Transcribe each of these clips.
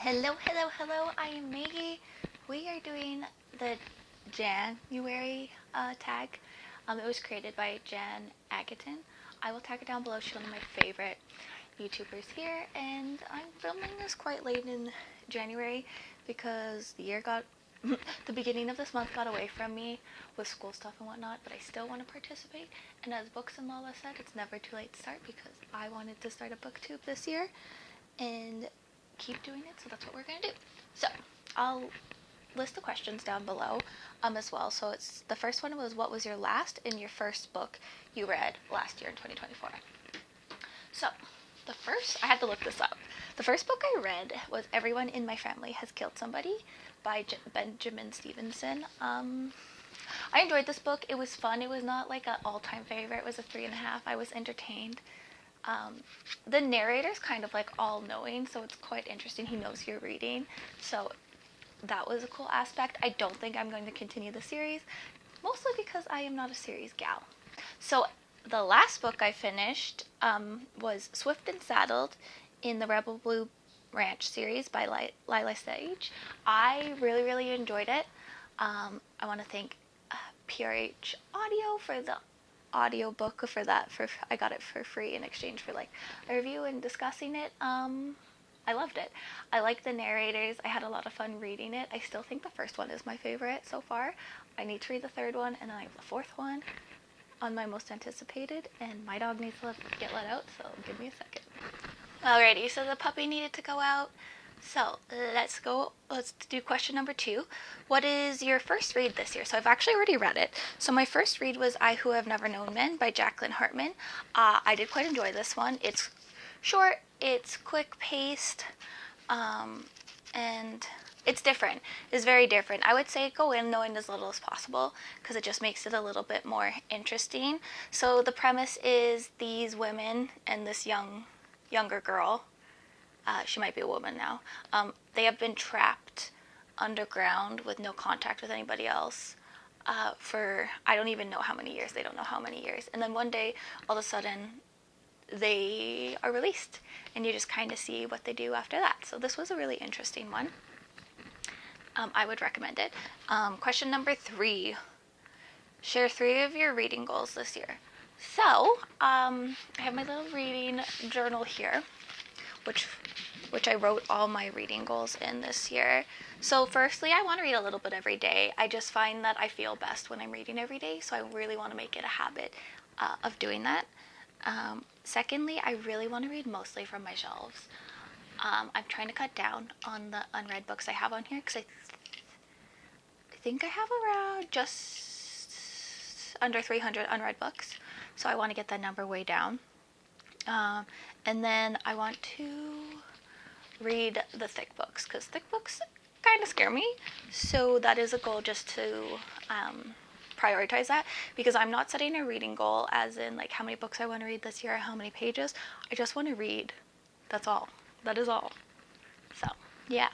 Hello, hello, hello. I am Maggie. We are doing the Jan-uary tag. It was created by Jan Agaton. I will tag it down below. She's one of my favorite YouTubers here, and I'm filming this quite late in January because the year got the beginning of this month got away from me with school stuff and whatnot, but I still want to participate. And as Books and Lala said, it's never too late to start because I wanted to start a booktube this year and keep doing it, so that's what we're going to do. So I'll list the questions down below as well. So it's the first one was, what was your last and your first book you read last year in 2024? So the first, I had to look this up. The first book I read was Everyone in My Family Has Killed Somebody by Benjamin Stevenson. I enjoyed this book. It was fun. It was not like an all-time favorite. It was a 3.5. I was entertained. The narrator's kind of like all-knowing, so it's quite interesting. He knows you're reading, so that was a cool aspect. I don't think I'm going to continue the series, mostly because I am not a series gal. So the last book I finished was Swift and Saddled in the Rebel Blue Ranch series by Lila Sage. I really enjoyed it. I want to thank PRH Audio for the audiobook for that. I got it for free in exchange for like a review and discussing it. I loved it. I like the narrators. I had a lot of fun reading it. I still think the first one is my favorite so far. I need to read the third one, and then I have the fourth one on my most anticipated, and my dog needs to get let out, so give me a second. Alrighty, so the puppy needed to go out. So let's do question number 2. What is your first read this year? So I've actually already read it. So my first read was I Who Have Never Known Men by Jacqueline Hartman. I did quite enjoy this one. It's short, it's quick paced, and it's different. It's very different. I would say go in knowing as little as possible because it just makes it a little bit more interesting. So the premise is these women and this younger girl, she might be a woman now, they have been trapped underground with no contact with anybody else for I don't even know how many years. They don't know how many years. And then one day, all of a sudden, they are released, and you just kind of see what they do after that. So this was a really interesting one. I would recommend it. Question number 3. Share 3 of your reading goals this year. So, I have my little reading journal here, which I wrote all my reading goals in this year. So firstly, I want to read a little bit every day. I just find that I feel best when I'm reading every day, so I really want to make it a habit of doing that. Secondly, I really want to read mostly from my shelves. I'm trying to cut down on the unread books I have on here because I think I have around just under 300 unread books, so I want to get that number way down. And then I want to read the thick books because thick books kind of scare me, so that is a goal, just to prioritize that, because I'm not setting a reading goal as in like how many books I want to read this year or how many pages. I just want to read. That's all. That is all. So yeah.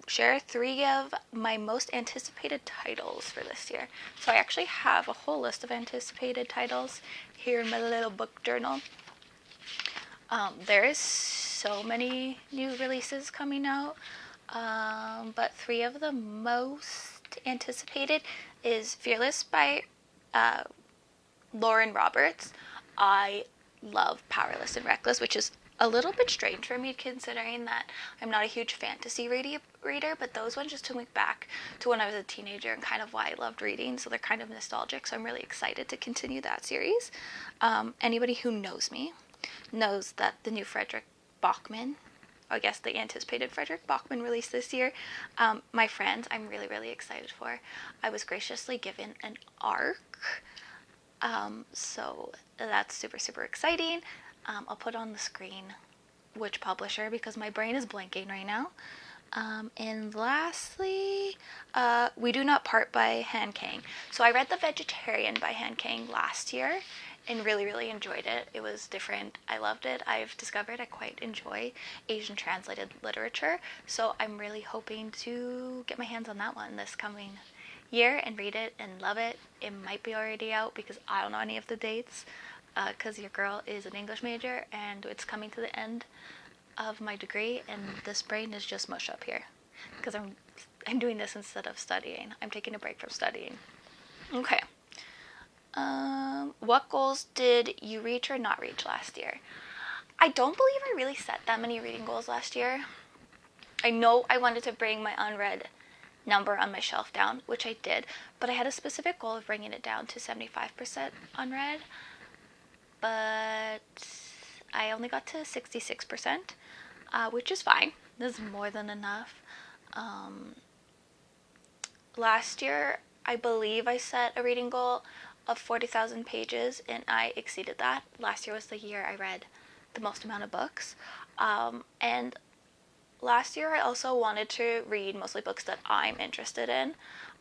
Share 3 of my most anticipated titles for this year. So I actually have a whole list of anticipated titles here in my little book journal. There is so many new releases coming out, but 3 of the most anticipated is Fearless by Lauren Roberts. I love Powerless and Reckless, which is a little bit strange for me considering that I'm not a huge fantasy reader, but those ones just took me back to when I was a teenager and kind of why I loved reading, so they're kind of nostalgic, so I'm really excited to continue that series. Anybody who knows me knows that the new Frederick Bachman, I guess the anticipated Frederick Bachman release this year, My Friends, I'm really excited for. I was graciously given an ARC, so that's super exciting. I'll put on the screen which publisher because my brain is blanking right now. And lastly, We Do Not Part by Han Kang. So I read The Vegetarian by Han Kang last year and really enjoyed it. It was different. I loved it. I've discovered I quite enjoy Asian translated literature, so I'm really hoping to get my hands on that one this coming year and read it and love it. It might be already out because I don't know any of the dates, because your girl is an English major and it's coming to the end of my degree, and this brain is just mush up here because I'm doing this instead of studying. I'm taking a break from studying. Okay. What goals did you reach or not reach last year? I don't believe I really set that many reading goals last year. I know I wanted to bring my unread number on my shelf down, which I did, but I had a specific goal of bringing it down to 75% unread, but I only got to 66%, which is fine. This is more than enough. Last year, I believe I set a reading goal of 40,000 pages, and I exceeded that. Last year was the year I read the most amount of books. And last year, I also wanted to read mostly books that I'm interested in,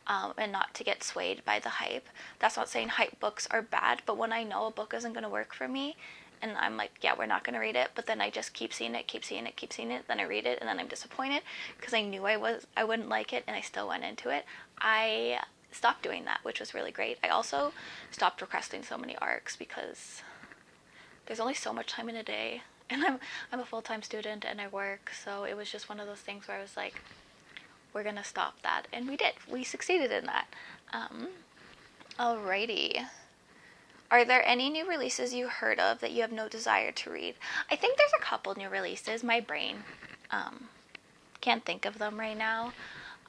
and not to get swayed by the hype. That's not saying hype books are bad, but when I know a book isn't going to work for me, and I'm like, yeah, we're not going to read it, but then I just keep seeing it, then I read it, and then I'm disappointed because I knew I wouldn't like it, and I still went into it. I stopped doing that, which was really great. I also stopped requesting so many arcs because there's only so much time in a day, and I'm a full-time student and I work, so it was just one of those things where I was like, we're gonna stop that, and we did. We succeeded in that. Alrighty. Are there any new releases you heard of that you have no desire to read? I think there's a couple new releases. My brain can't think of them right now.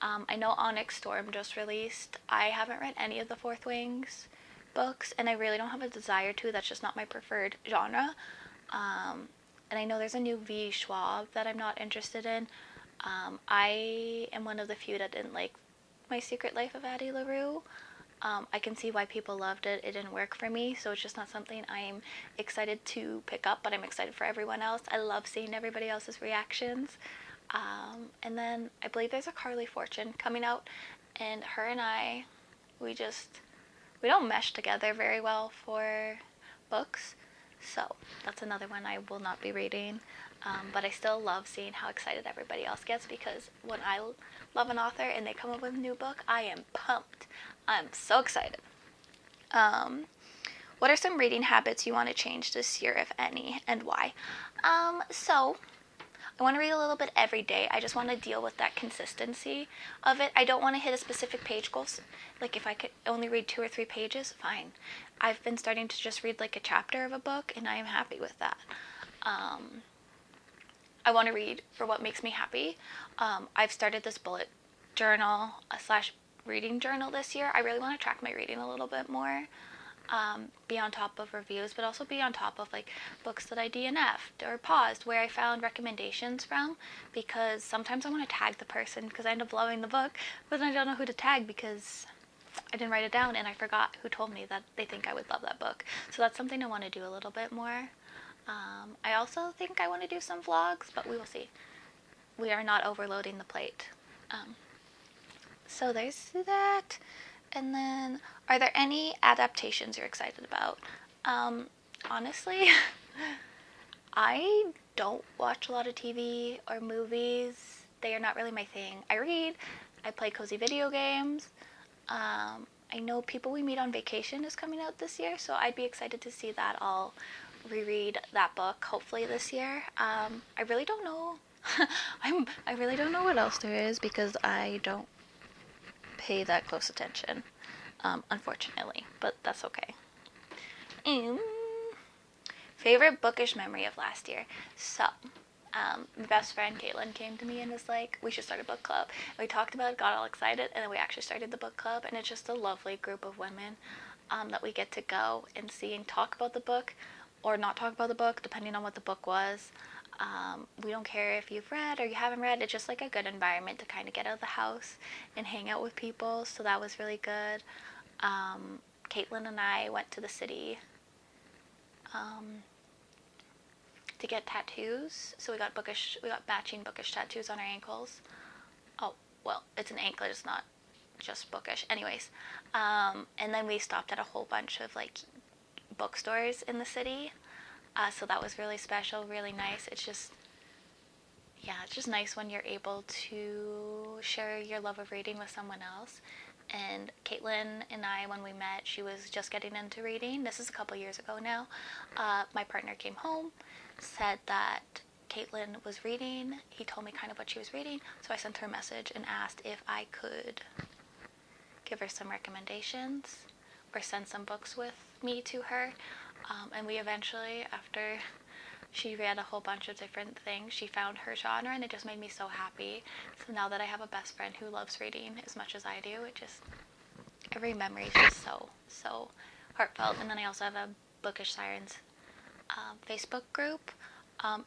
I know Onyx Storm just released. I haven't read any of the Fourth Wings books, and I really don't have a desire to. That's just not my preferred genre. And I know there's a new V. Schwab that I'm not interested in. I am one of the few that didn't like My Secret Life of Addie LaRue. I can see why people loved it. It didn't work for me, so it's just not something I'm excited to pick up, but I'm excited for everyone else. I love seeing everybody else's reactions. And then I believe there's a Carly Fortune coming out, and her and I, we don't mesh together very well for books, so that's another one I will not be reading. But I still love seeing how excited everybody else gets, because when I love an author and they come up with a new book, I am pumped. I'm so excited. What are some reading habits you want to change this year, if any, and why? So I want to read a little bit every day. I just want to deal with that consistency of it. I don't want to hit a specific page goal. Like if I could only read 2 or 3 pages, fine. I've been starting to just read like a chapter of a book, and I am happy with that. I want to read for what makes me happy. I've started this bullet journal / reading journal this year. I really want to track my reading a little bit more. Be on top of reviews, but also be on top of like books that I DNF'd or paused, where I found recommendations from, because sometimes I want to tag the person because I end up loving the book, but I don't know who to tag because I didn't write it down and I forgot who told me that they think I would love that book. So that's something I want to do a little bit more. I also think I want to do some vlogs, but we will see. We are not overloading the plate. So there's that. And then, are there any adaptations you're excited about? Honestly, I don't watch a lot of TV or movies. They are not really my thing. I read. I play cozy video games. I know People We Meet on Vacation is coming out this year, so I'd be excited to see that. I'll reread that book hopefully this year. I really don't know. I really don't know what else there is because I don't pay that close attention, unfortunately, but that's okay. Favorite bookish memory of last year. So, my best friend Caitlin came to me and was like, we should start a book club. We talked about it, got all excited, and then we actually started the book club, and it's just a lovely group of women that we get to go and see and talk about the book, or not talk about the book, depending on what the book was. We don't care if you've read or you haven't read. It's just like a good environment to kind of get out of the house and hang out with people, so that was really good. Caitlin and I went to the city to get tattoos, so we got matching bookish tattoos on our ankles. Oh, well, it's an anklet, it's not just bookish. Anyways, and then we stopped at a whole bunch of like bookstores in the city, so that was really special, really nice. It's just nice when you're able to share your love of reading with someone else. And Caitlin and I, when we met, she was just getting into reading. This is a couple years ago now. My partner came home, said that Caitlin was reading. He told me kind of what she was reading, so I sent her a message and asked if I could give her some recommendations or send some books with me to her. And we eventually, after she read a whole bunch of different things, she found her genre, and it just made me so happy. So now that I have a best friend who loves reading as much as I do, it just, every memory is just so heartfelt. And then I also have a Bookish Sirens Facebook group,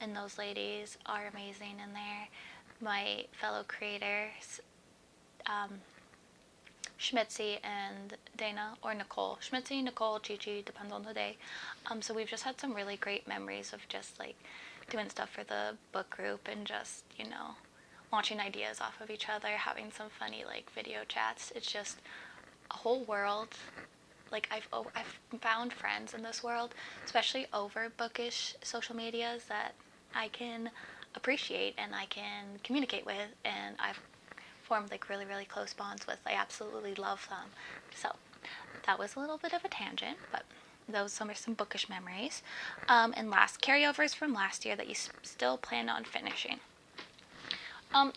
and those ladies are amazing in there. My fellow creators, Schmitzy and Dana, or Nicole. Schmitzy, Nicole, Gigi, depends on the day. So we've just had some really great memories of just like doing stuff for the book group and just, you know, launching ideas off of each other, having some funny like video chats. It's just a whole world. Like I've found friends in this world, especially over bookish social medias, that I can appreciate and I can communicate with, and I've formed like really close bonds with. I absolutely love them. So that was a little bit of a tangent, but those are some bookish memories. And last carryovers from last year that you still plan on finishing.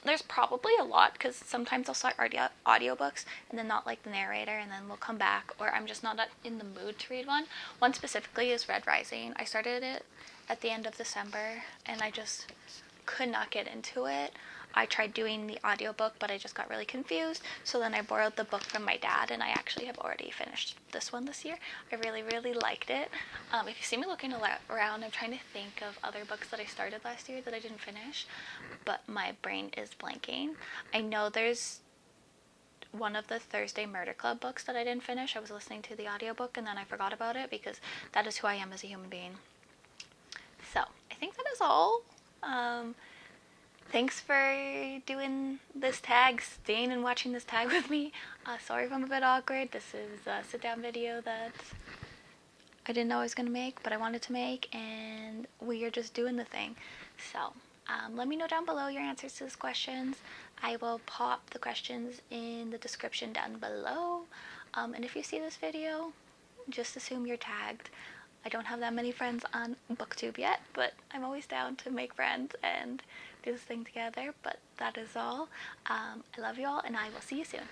There's probably a lot, because sometimes I'll start audiobooks and then not like the narrator, and then we'll come back, or I'm just not in the mood to read one. One specifically is Red Rising. I started it at the end of December and I just could not get into it. I tried doing the audiobook, but I just got really confused. So then I borrowed the book from my dad, and I actually have already finished this one this year. I really liked it. If you see me looking around, I'm trying to think of other books that I started last year that I didn't finish, but my brain is blanking. I know there's one of the Thursday Murder Club books that I didn't finish. I was listening to the audiobook and then I forgot about it, because that is who I am as a human being. So I think that is all. Thanks for doing this tag, staying and watching this tag with me. Sorry if I'm a bit awkward. This is a sit-down video that I didn't know I was going to make, but I wanted to make, and we are just doing the thing. So, let me know down below your answers to these questions. I will pop the questions in the description down below. And if you see this video, just assume you're tagged. I don't have that many friends on BookTube yet, but I'm always down to make friends and do this thing together. But that is all. I love you all, and I will see you soon.